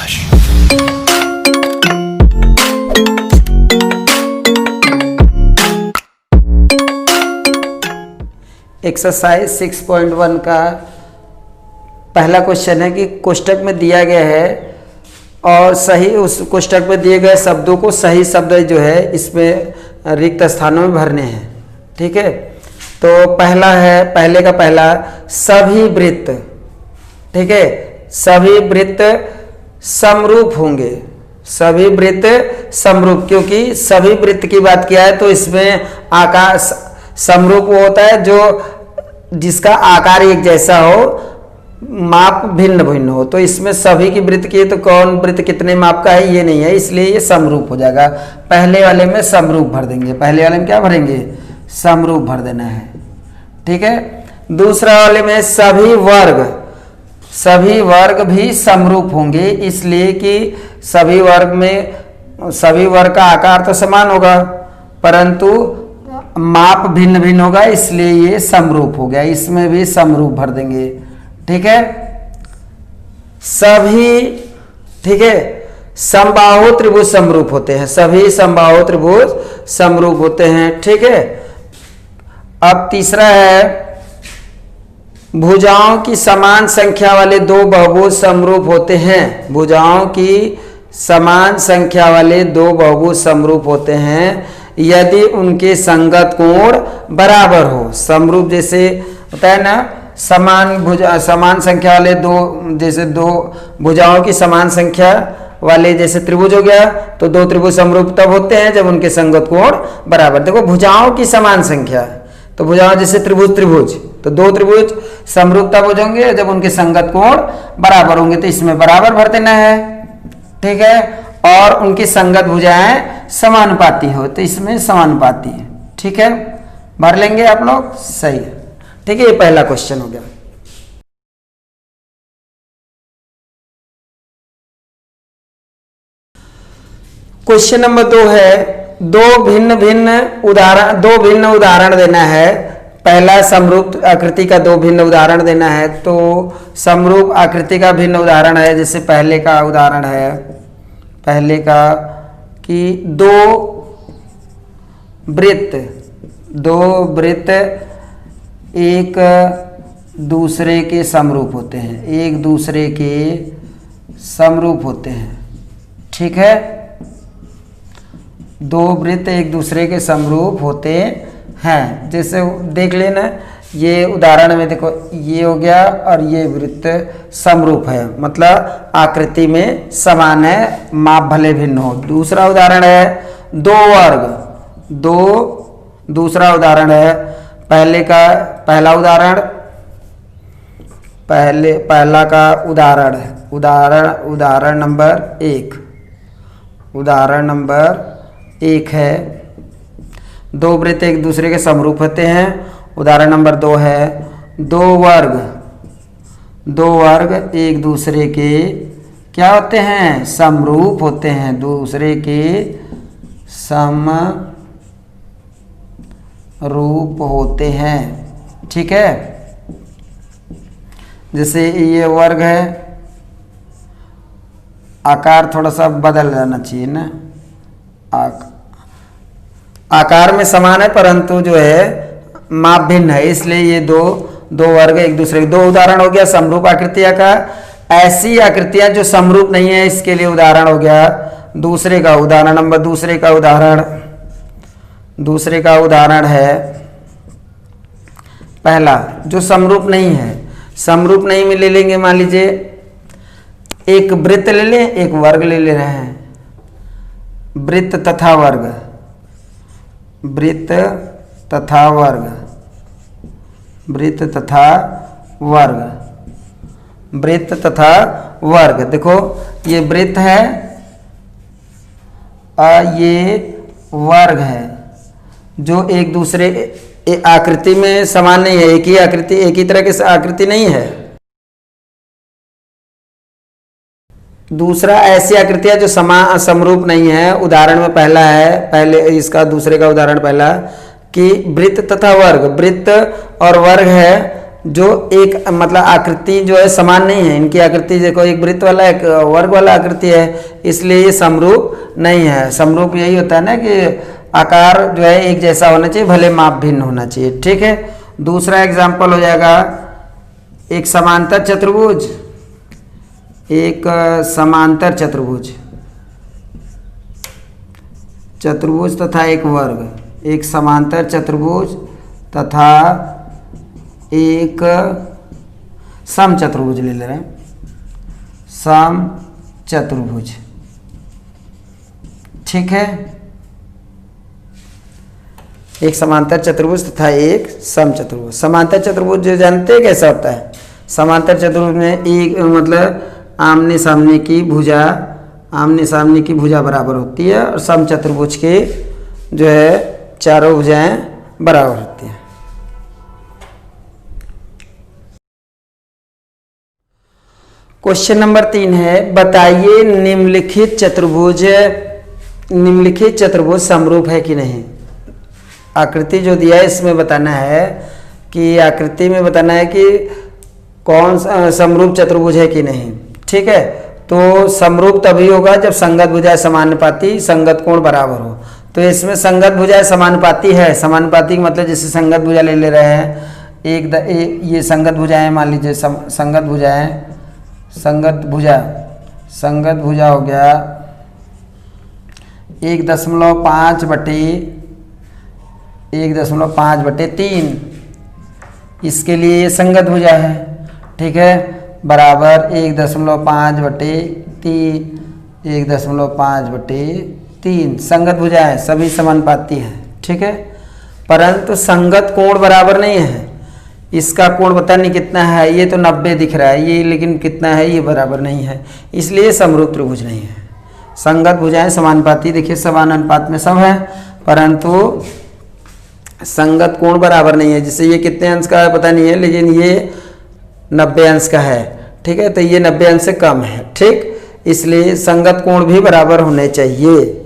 शाबाश। एक्सरसाइज 6.1 का पहला क्वेश्चन है कि कोष्टक में दिया गया है और सही उस कोष्टक में दिए गए शब्दों को सही शब्द जो है इसमें रिक्त स्थानों में भरने हैं। ठीक है, तो पहला है, पहले का पहला, सभी वृत्त। ठीक है, सभी वृत्त समरूप होंगे, सभी वृत्त समरूप, क्योंकि सभी वृत्त की बात किया है तो इसमें आकार समरूप होता है जो जिसका आकार एक जैसा हो, माप भिन्न भिन्न हो। तो इसमें सभी की वृत्त की, तो कौन वृत्त कितने माप का है ये नहीं है, इसलिए ये समरूप हो जाएगा। पहले वाले में समरूप भर देंगे, पहले वाले में क्या भरेंगे, समरूप भर देना है। ठीक है, दूसरा वाले में सभी वर्ग, सभी वर्ग भी समरूप होंगे, इसलिए कि सभी वर्ग में सभी वर्ग का आकार तो समान होगा परंतु माप भिन्न भिन्न होगा, इसलिए ये समरूप हो गया, इसमें भी समरूप भर देंगे। ठीक है, सभी, ठीक है, समबाहु त्रिभुज समरूप होते हैं, सभी समबाहु त्रिभुज समरूप होते हैं। ठीक है, अब तीसरा है भुजाओं की समान संख्या वाले दो बहुभुज समरूप होते हैं, भुजाओं की समान संख्या वाले दो बहुभुज समरूप होते हैं यदि उनके संगत कोण बराबर हो। समरूप जैसे होता है ना, समान भुजा, समान संख्या वाले दो, जैसे दो भुजाओं की समान संख्या वाले जैसे त्रिभुज हो गया, तो दो त्रिभुज समरूप तब होते हैं जब उनके संगत कोण बराबर। देखो भुजाओं की समान संख्या, तो भुजाओं जैसे त्रिभुज त्रिभुज, तो दो त्रिभुज समरूप तब हो जाएंगे जब उनके संगत कोण बराबर होंगे, तो इसमें बराबर भर देना है। ठीक है, और उनकी संगत भुजाएं समानुपाती हो, तो इसमें समानुपाती है। ठीक है, भर लेंगे आप लोग, सही है। ठीक है, ये पहला क्वेश्चन हो गया। क्वेश्चन नंबर 2 है, दो भिन्न भिन्न उदाहरण देना है। पहला समरूप आकृति का दो भिन्न उदाहरण देना है, तो समरूप आकृति का भिन्न उदाहरण है, जैसे पहले का उदाहरण है, पहले का कि दो वृत्त एक दूसरे के समरूप होते हैं, एक दूसरे के समरूप होते हैं। ठीक है, दो वृत्त एक दूसरे के समरूप होते हैं, जैसे देख लेना, ये उदाहरण में देखो, ये हो गया और ये वृत्त समरूप है, मतलब आकृति में समान है, माप भले भिन्न हो। दूसरा उदाहरण है दो वर्ग, दूसरा उदाहरण है, पहला उदाहरण, पहला का उदाहरण है, उदाहरण नंबर एक है, दो वृत्त एक दूसरे के समरूप होते हैं। उदाहरण नंबर 2 है दो वर्ग एक दूसरे के क्या होते हैं, समरूप होते हैं, दूसरे के समरूप होते हैं। ठीक है, जैसे ये वर्ग है, आकार थोड़ा सा बदल जाना चाहिए ना, आकार में समान है परंतु जो है माप भिन्न है, इसलिए ये दो वर्ग एक दूसरे के, दो उदाहरण हो गया समरूप आकृतियां का। ऐसी आकृतियां जो समरूप नहीं है, इसके लिए उदाहरण हो गया दूसरे का उदाहरण। दूसरे का उदाहरण है पहला जो समरूप नहीं है, समरूप नहीं में ले लेंगे, मान लीजिए एक वृत्त ले लें, एक वर्ग ले रहे हैं, वृत्त तथा वर्ग, वृत्त तथा वर्ग, वृत्त तथा वर्ग, वृत्त तथा वर्ग। देखो ये वृत्त है और ये वर्ग है, जो एक दूसरे आकृति में समान नहीं है, एक ही आकृति, एक ही तरह की आकृति नहीं है। दूसरा ऐसी आकृतियां जो समरूप नहीं है, उदाहरण में पहला है, पहले इसका दूसरे का उदाहरण पहला कि वृत्त तथा वर्ग, वृत्त और वर्ग है जो एक मतलब आकृति जो है समान नहीं है, इनकी आकृति देखो एक वृत्त वाला एक वर्ग वाला आकृति है, इसलिए ये समरूप नहीं है। समरूप यही होता है ना कि आकार जो है एक जैसा होना चाहिए, भले माप भिन्न होना चाहिए। ठीक है, दूसरा एग्जाम्पल हो जाएगा एक समांतर चतुर्भुज, एक समांतर चतुर्भुज, चतुर्भुज तथा एक वर्ग, एक समांतर चतुर्भुज तथा एक सम चतुर्भुज ले रहे हैं, सम चतुर्भुज। ठीक है, एक समांतर चतुर्भुज तथा एक सम चतुर्भुज। समांतर चतुर्भुज जो जानते हैं कैसा होता है, समांतर चतुर्भुज में एक मतलब आमने सामने की भुजा, आमने सामने की भुजा बराबर होती है, और सम चतुर्भुज के जो है चारों भुजाएं बराबर होती हैं। क्वेश्चन नंबर 3 है, बताइए निम्नलिखित चतुर्भुज समरूप है कि नहीं। आकृति जो दिया है इसमें बताना है कि आकृति में बताना है कि कौन सा समरूप चतुर्भुज है कि नहीं। ठीक है, तो समरूप तभी होगा जब संगत भुजाएं समानुपाती, संगत कोण बराबर हो। तो इसमें संगत भुजाएं समानुपाती है। समानुपाती का मतलब जैसे संगत भुजा ले रहे हैं, ये संगत भुजाएं मान लीजिए, संगत भुजाएं, संगत भुजा हो गया 1.5/3, इसके लिए ये संगत भुजा है। ठीक है, बराबर 1.5/3 संगत भुजा है, सभी समानुपाती हैं। ठीक है, परंतु संगत कोण बराबर नहीं है। इसका कोण पता नहीं कितना है, ये तो 90 दिख रहा है, ये लेकिन कितना है ये बराबर नहीं है, इसलिए समरूप त्रिभुज नहीं है। संगत भुजाएं समानुपाती, देखिए समान अनुपात में सब है, परंतु संगत कोण बराबर नहीं है। जिससे ये कितने अंश का है पता नहीं है, लेकिन ये 90 अंश का है। ठीक है, तो ये 90 अंश से कम है। ठीक, इसलिए संगत कोण भी बराबर होने चाहिए।